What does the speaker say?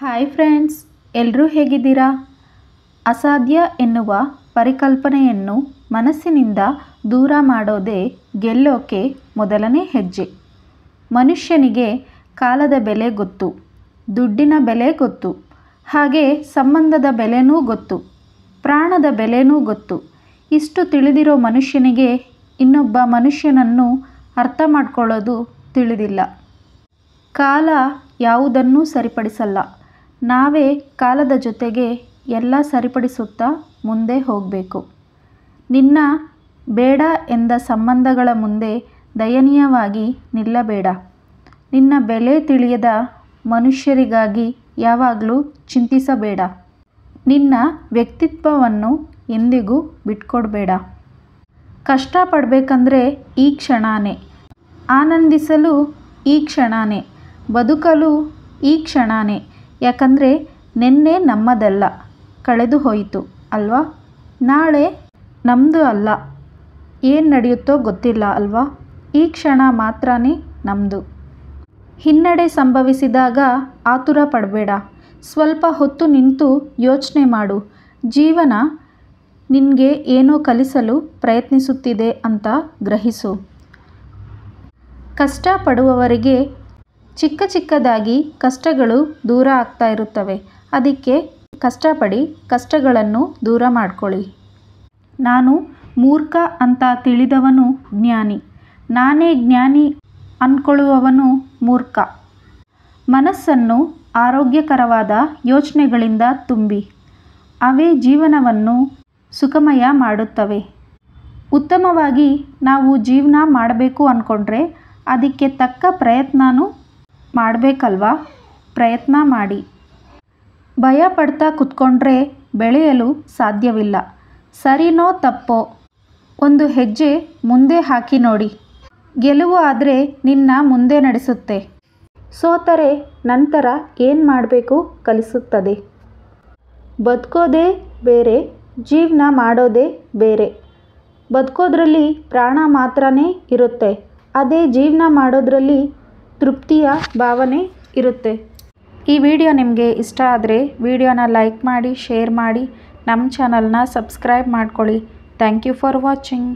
Hi friends, ಎಲ್ಲರೂ ಹೇಗಿದ್ದೀರಾ? ಅಸಾಧ್ಯ ಎನ್ನುವ ಪರಿಕಲ್ಪನೆಯನ್ನು ಮನಸ್ಸಿನಿಂದ ದೂರ ಮಾಡೋದೇ ಗೆಲ್ಲೋಕೆ ಮೊದಲನೇ ಹೆಜ್ಜೆ. ಮನುಷ್ಯನಿಗೆ ಕಾಲದ ಬೆಲೆ ಗೊತ್ತು, ದುಡ್ಡಿನ ಬೆಲೆ ಗೊತ್ತು, ಹಾಗೆ ಸಂಬಂಧದ ಬೆಲೆನೂ ಗೊತ್ತು, ಪ್ರಾಣದ ಬೆಲೆನೂ ಗೊತ್ತು. ಇಷ್ಟು ತಿಳಿದಿರೋ ಮನುಷ್ಯನಿಗೆ ಇನ್ನೊಬ್ಬ ಮನುಷ್ಯನನ್ನು ಅರ್ಥ ಮಾಡ್ಕೊಳ್ಳೋದು ತಿಳಿದಿಲ್ಲ. ಕಾಲ ಯಾವುದನ್ನೂ ಸರಿಪಡಿಸಲ್ಲ. ನಾವೇ ಕಾಲದ ಜೊತೆಗೆ ಎಲ್ಲ ಸರಿಪಡಿಸುತ್ತಾ ಮುಂದೆ ಹೋಗಬೇಕು. ನಿನ್ನ ಬೇಡ ಎಂದ ಸಂಬಂಧಗಳ ಮುಂದೆ ದಯನೀಯವಾಗಿ ನಿಲ್ಲಬೇಡ. ನಿನ್ನ ಬೆಲೆ ತಿಳಿಯದ ಮನುಷ್ಯರಿಗಾಗಿ ಯಾವಾಗಲೂ ಚಿಂತಿಸಬೇಡ. ನಿನ್ನ ವ್ಯಕ್ತಿತ್ವವನ್ನು ಎಂದಿಗೂ ಬಿಟ್ಕೊಡಬೇಡ. ಕಷ್ಟಪಡಬೇಕಂದ್ರೆ ಈ ಕ್ಷಣನೇ, ಆನಂದಿಸಲು ಈ ಕ್ಷಣನೇ, ಬದುಕಲು ಈ ಕ್ಷಣನೇ. ಯಾಕಂದರೆ ನೆನ್ನೆ ನಮ್ಮದಲ್ಲ, ಕಳೆದು ಹೋಯಿತು ಅಲ್ವಾ? ನಾಳೆ ನಮ್ಮದು ಅಲ್ಲ, ಏನು ನಡೆಯುತ್ತೋ ಗೊತ್ತಿಲ್ಲ ಅಲ್ವಾ? ಈ ಕ್ಷಣ ಮಾತ್ರನೇ ನಮ್ಮದು. ಹಿನ್ನಡೆ ಸಂಭವಿಸಿದಾಗ ಆತುರ ಪಡಬೇಡ. ಸ್ವಲ್ಪ ಹೊತ್ತು ನಿಂತು ಯೋಚನೆ ಮಾಡು. ಜೀವನ ನಿನಗೆ ಏನೋ ಕಲಿಸಲು ಪ್ರಯತ್ನಿಸುತ್ತಿದೆ ಅಂತ ಗ್ರಹಿಸು. ಕಷ್ಟಪಡುವವರಿಗೆ ಚಿಕ್ಕ ಚಿಕ್ಕದಾಗಿ ಕಷ್ಟಗಳು ದೂರ ಆಗ್ತಾ ಇರುತ್ತವೆ. ಅದಕ್ಕೆ ಕಷ್ಟಪಡಿ, ಕಷ್ಟಗಳನ್ನು ದೂರ ಮಾಡ್ಕೊಳ್ಳಿ. ನಾನು ಮೂರ್ಖ ಅಂತ ತಿಳಿದವನು ಜ್ಞಾನಿ, ನಾನೇ ಜ್ಞಾನಿ ಅಂದ್ಕೊಳ್ಳುವವನು ಮೂರ್ಖ. ಮನಸ್ಸನ್ನು ಆರೋಗ್ಯಕರವಾದ ಯೋಚನೆಗಳಿಂದ ತುಂಬಿ, ಅವೇ ಜೀವನವನ್ನು ಸುಖಮಯ ಮಾಡುತ್ತವೆ. ಉತ್ತಮವಾಗಿ ನಾವು ಜೀವನ ಮಾಡಬೇಕು ಅಂದ್ಕೊಂಡ್ರೆ ಅದಕ್ಕೆ ತಕ್ಕ ಪ್ರಯತ್ನನೂ ಮಾಡಬೇಕಲ್ವಾ? ಪ್ರಯತ್ನ ಮಾಡಿ. ಭಯ ಪಡ್ತಾ ಕೂತ್ಕೊಂಡ್ರೆ ಬೆಳೆಯಲು ಸಾಧ್ಯವಿಲ್ಲ. ಸರಿನೋ ತಪ್ಪೋ ಒಂದು ಹೆಜ್ಜೆ ಮುಂದೆ ಹಾಕಿ ನೋಡಿ. ಗೆಲುವು ಆದರೆ ನಿನ್ನ ಮುಂದೆ ನಡೆಸುತ್ತೆ. ಸೋತರೆ ನಂತರ ಏನು ಮಾಡಬೇಕು ಕಲಿಸುತ್ತದೆ. ಬದುಕೋದೇ ಬೇರೆ, ಜೀವನ ಮಾಡೋದೇ ಬೇರೆ. ಬದುಕೋದ್ರಲ್ಲಿ ಪ್ರಾಣ ಮಾತ್ರನೇ ಇರುತ್ತೆ, ಅದೇ ಜೀವನ ಮಾಡೋದ್ರಲ್ಲಿ ತೃಪ್ತಿಯ ಭಾವನೆ ಇರುತ್ತೆ. ಈ ವಿಡಿಯೋ ನಿಮಗೆ ಇಷ್ಟ ಆದರೆ ವಿಡಿಯೋನ ಲೈಕ್ ಮಾಡಿ, ಶೇರ್ ಮಾಡಿ, ನಮ್ಮ ಚಾನಲ್ನ ಸಬ್ಸ್ಕ್ರೈಬ್ ಮಾಡ್ಕೊಳ್ಳಿ. Thank you for watching.